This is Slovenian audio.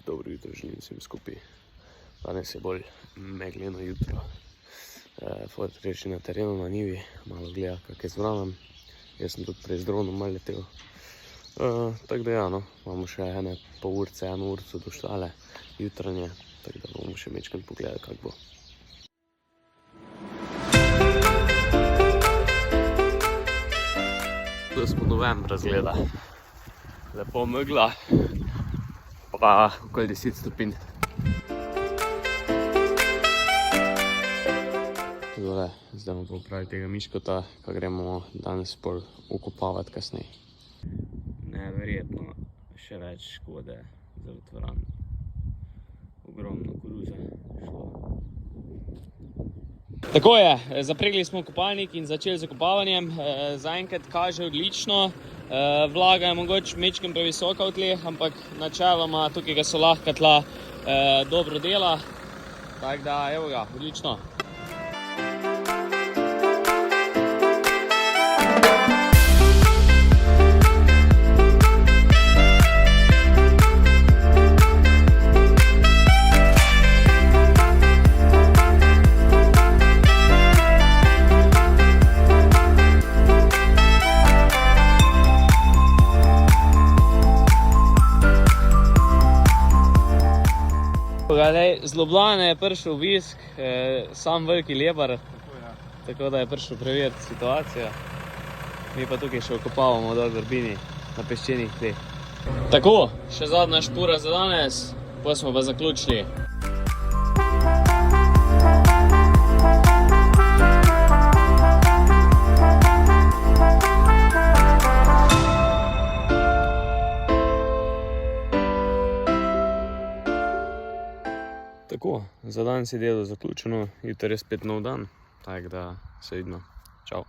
Dobro jutro želim vsem skupaj. Danes je bolj megleno jutro. Fotr je že na terenu na njivi, malo gleda kak je z vranom. Jaz sem tudi prej z dronom malo letel. Tako da ja, no, imamo še ene pol urce, 1 urco do štale jutranje, tako da bomo še mečkaj pogledali, kak bo. Tu smo novembra zgleda. Lepo megla, pa okoli 10 stopinj. Zdaj bomo popravili tega miškota, pa gremo danes pol ukopavati kasneje. Neverjetno, še več škode za otvoran. Ogromno koruze šlo. Tako je, zapregli smo kopalnik in začeli z okopavanjem. Zaenkrat kaže odlično. Vlaga je mogoče mečkem previsoka v tleh, ampak načeloma tukaj ga so lahka tla dobro dela. Tako da, evo ga, odlično. Z Ljubljane je prišel obisk, sam veliki Lebar, tako da je prišel preveriti situacijo. Mi pa tukaj še okopavamo dol v Vrbini na peščenih tleh. Tako, še zadnja špura za danes, potem smo pa zaključili. Tako, za danes je delo zaključeno, jutri je spet nov dan, tako da se vidimo. Čau.